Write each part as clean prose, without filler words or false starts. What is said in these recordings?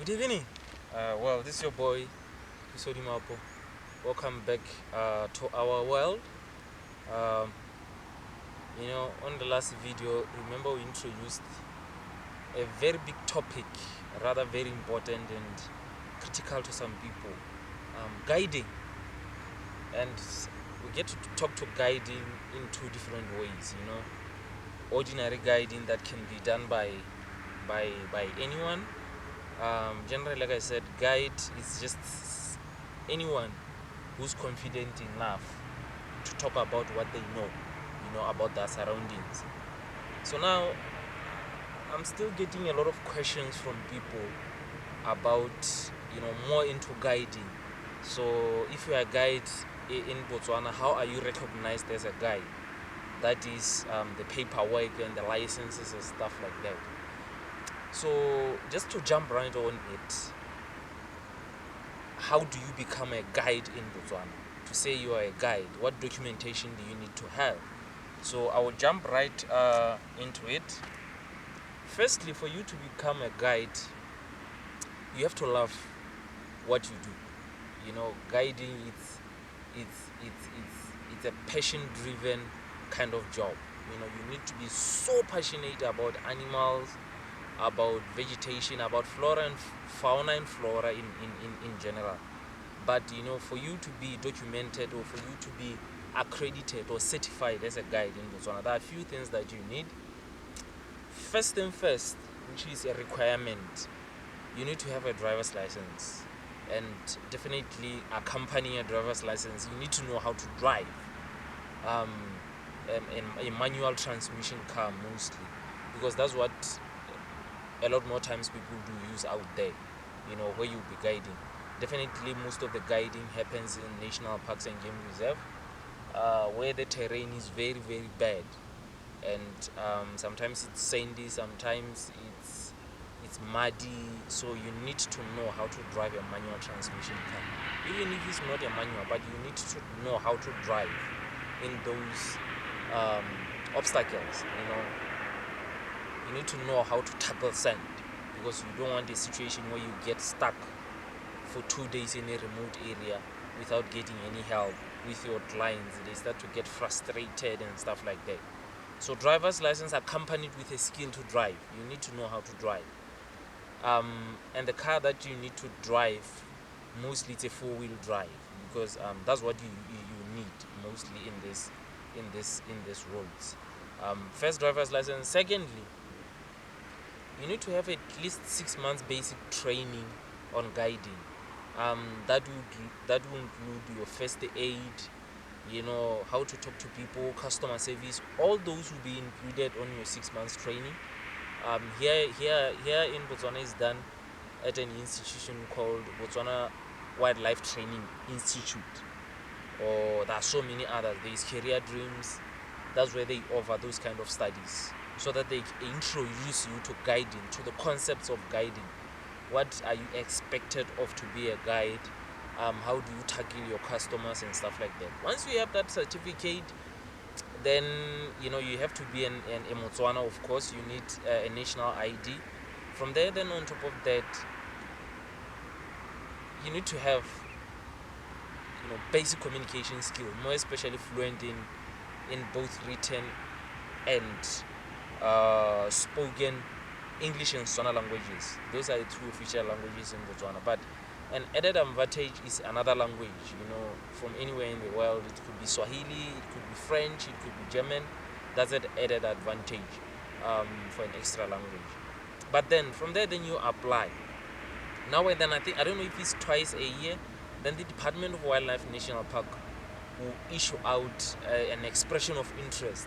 Good evening. Well, this is your boy, Isodi Mapo. Welcome back to our world. Um, on the last video, remember we introduced a very big topic, rather very important and critical to some people, guiding. And we get to talk to guiding in two different ways. Ordinary guiding that can be done by anyone. Generally, like I said, guide is just anyone who's confident enough to talk about what they know, about their surroundings. So now, I'm still getting a lot of questions from people about, more into guiding. So if you are a guide in Botswana, how are you recognized as a guide? That is the paperwork and the licenses and stuff like that. So just to jump right on it, how do you become a guide in Botswana? To say you are a guide, what documentation do you need to have? So I will jump right into it. Firstly, for you to become a guide, you have to love what you do. Guiding it's a passion-driven kind of job. You need to be so passionate about animals, about vegetation, about flora and fauna and flora in general. But for you to be documented or for you to be accredited or certified as a guide in Botswana, there are a few things that you need. First thing first, which is a requirement, you need to have a driver's license, and definitely accompanying a driver's license, you need to know how to drive a manual transmission car mostly, because that's what a lot more times people do use out there, where you'll be guiding. Definitely most of the guiding happens in national parks and game reserve, where the terrain is very, very bad. And sometimes it's sandy, sometimes it's muddy, so you need to know how to drive a manual transmission car. Even if it's not a manual, but you need to know how to drive in those obstacles, You need to know how to tackle sand, because you don't want a situation where you get stuck for 2 days in a remote area without getting any help with your clients. They start to get frustrated and stuff like that. So driver's license accompanied with a skill to drive. You need to know how to drive. And the car that you need to drive, mostly it's a 4-wheel drive, because that's what you need mostly in this roads. First, driver's license. Secondly, you need to have at least 6 months basic training on guiding. That will include your first aid, how to talk to people, customer service. All those will be included on your 6 months training. Here in Botswana is done at an institution called Botswana Wildlife Training Institute. Or there are so many others. There is Career Dreams. That's where they offer those kind of studies, so that they introduce you to guiding, to the concepts of guiding. What are you expected of to be a guide? How do you tackle your customers and stuff like that? Once you have that certificate, then you have to be a Botswana, of course. You need a national ID. From there, then on top of that, you need to have basic communication skill, more especially fluent in both written and spoken English and Tswana languages. Those are the two official languages in Botswana. But an added advantage is another language, from anywhere in the world. It could be Swahili, it could be French, it could be German. That's an added advantage for an extra language. But then from there, then you apply. Now and then, I don't know if it's twice a year, then the Department of Wildlife National Park will issue out an expression of interest,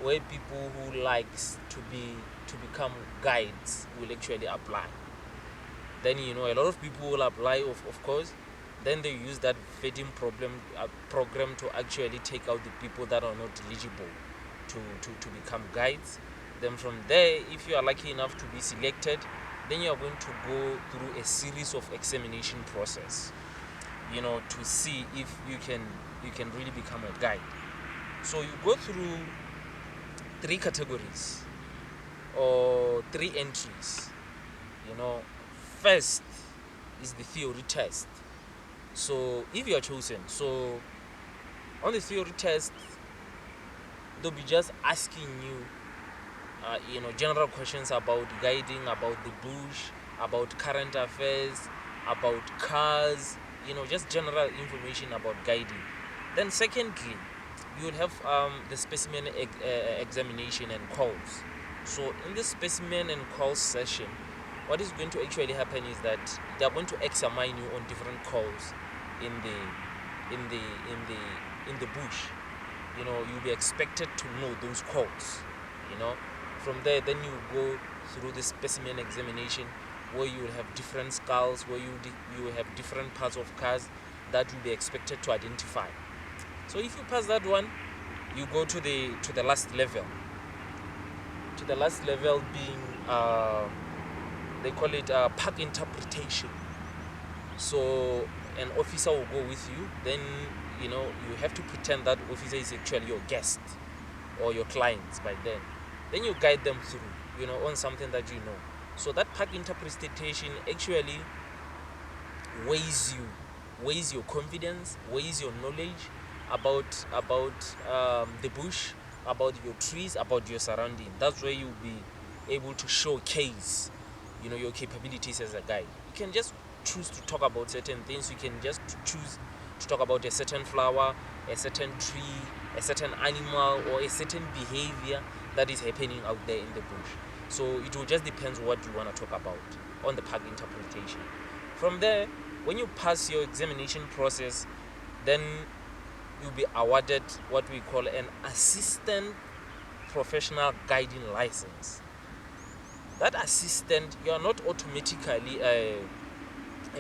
where people who likes to become guides will actually apply. Then a lot of people will apply, of course. Then they use that vetting program to actually take out the people that are not eligible to become guides. Then from there, if you are lucky enough to be selected, then you are going to go through a series of examination process, to see if you can really become a guide. So you go through 3 categories or 3 entries. first is the theory test. So if you are chosen, so on the theory test, they'll be just asking you, general questions about guiding, about the bush, about current affairs, about cars, just general information about guiding. Then secondly, you will have the specimen examination and calls. So in the specimen and calls session, what is going to actually happen is that they are going to examine you on different calls in the bush. You'll be expected to know those calls. From there, then you go through the specimen examination, where you will have different skulls, where you will have different parts of cars that will be expected to identify. So if you pass that one, you go to the last level. To the last level being they call it park interpretation. So an officer will go with you. Then you have to pretend that officer is actually your guest or your clients by then. Then you guide them through, on something that you know. So that park interpretation actually weighs your confidence, weighs your knowledge about the bush, about your trees, about your surrounding. That's where you'll be able to showcase, your capabilities as a guide. You can just choose to talk about certain things. You can just choose to talk about a certain flower, a certain tree, a certain animal, or a certain behavior that is happening out there in the bush. So it will just depend what you want to talk about on the park interpretation. From there, when you pass your examination process, then you'll be awarded what we call an assistant professional guiding license. That assistant, you are not automatically a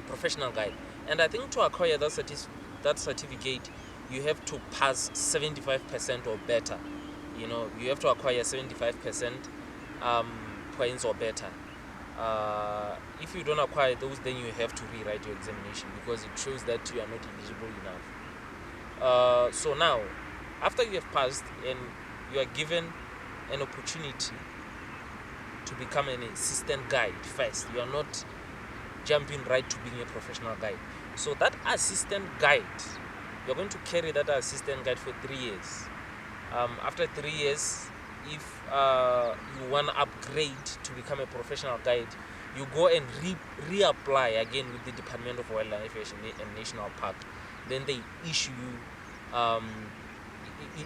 professional guide. And I think to acquire that certificate, you have to pass 75% or better. You have to acquire 75% points or better. If you don't acquire those, then you have to rewrite your examination because it shows that you are not eligible enough. So now, after you have passed and you are given an opportunity to become an assistant guide first, you are not jumping right to being a professional guide. So that assistant guide, you're going to carry that assistant guide for 3 years. After 3 years, if you want to upgrade to become a professional guide, you go and reapply again with the Department of Wildlife and National Park. Then they issue you,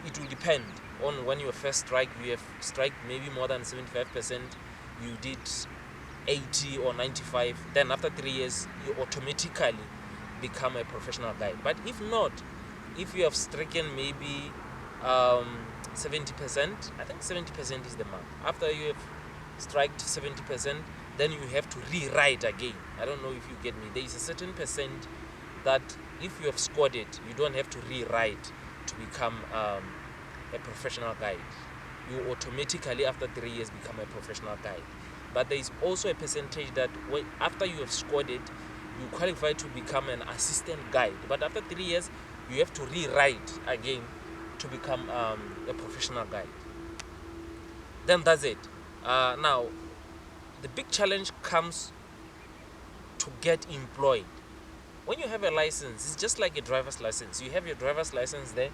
it will depend on when you first strike. You have strike maybe more than 75%, you did 80 or 95, then after 3 years you automatically become a professional guide. But if not, if you have stricken maybe 70%, I think 70% is the mark. After you have striked 70%, then you have to rewrite again. I don't know if you get me. There is a certain percent that if you have scored it, you don't have to rewrite to become a professional guide. You automatically after 3 years become a professional guide. But there is also a percentage that after you have scored it, you qualify to become an assistant guide. But after 3 years, you have to rewrite again to become a professional guide. Then that's it. Now, the big challenge comes to get employed. When you have a license, it's just like a driver's license. You have your driver's license there,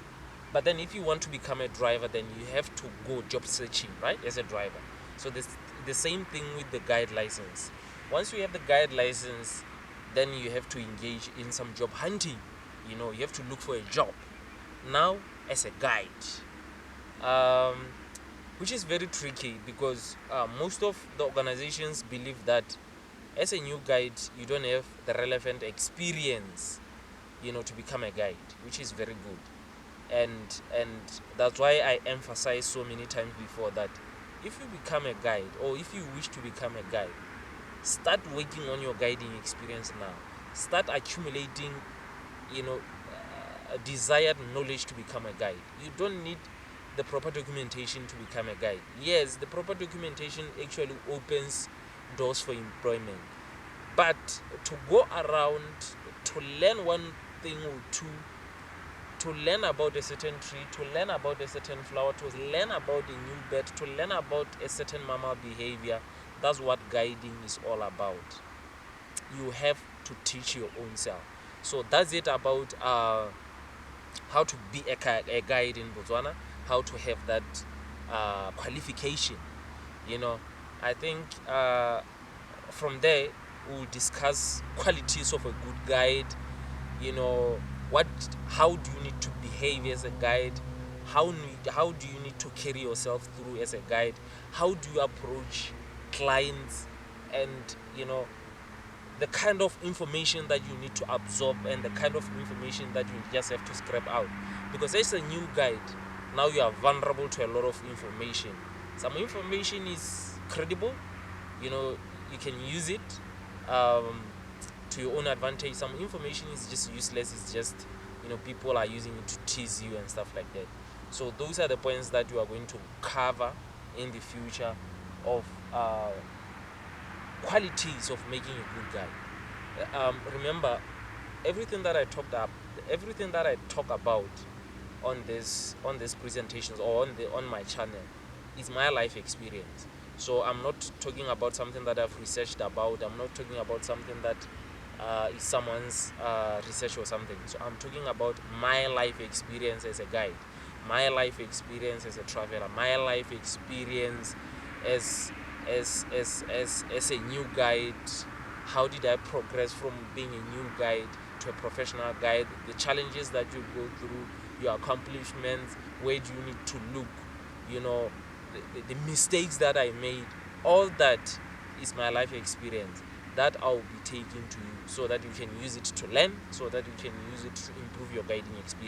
but then if you want to become a driver, then you have to go job searching, right, as a driver. So this the same thing with the guide license. Once you have the guide license, then you have to engage in some job hunting. You have to look for a job now as a guide, which is very tricky because most of the organizations believe that as a new guide, you don't have the relevant experience, to become a guide, which is very good. And that's why I emphasize so many times before that if you become a guide or if you wish to become a guide, start working on your guiding experience now. Start accumulating, desired knowledge to become a guide. You don't need the proper documentation to become a guide. Yes, the proper documentation actually opens doors for employment. But to go around to learn one thing or two, to learn about a certain tree, to learn about a certain flower, to learn about a new bird, to learn about a certain mammal behavior, that's what guiding is all about. you have to teach your own self. So that's it about how to be a guide in Botswana, how to have that qualification. You know, I think from there we'll discuss qualities of a good guide. You know, what how do you need to behave as a guide, how do you need to carry yourself through as a guide, how do you approach clients, and the kind of information that you need to absorb and the kind of information that you just have to scrap out. Because as a new guide, now you are vulnerable to a lot of information. Some information is credible, you can use it um, to your own advantage. Some information is just useless, it's just people are using it to tease you and stuff like that. So those are the points that you are going to cover in the future of qualities of making a good guide. Remember, everything that I talk about on this presentations or on my channel is my life experience. So I'm not talking about something that I've researched about. I'm not talking about something that is someone's research or something. So I'm talking about my life experience as a guide, my life experience as a traveler, my life experience as as a new guide. How did I progress from being a new guide to a professional guide? The challenges that you go through, your accomplishments, where do you need to look, you know, the mistakes that I made, all that is my life experience that I'll be taking to you so that you can use it to learn, so that you can use it to improve your guiding experience.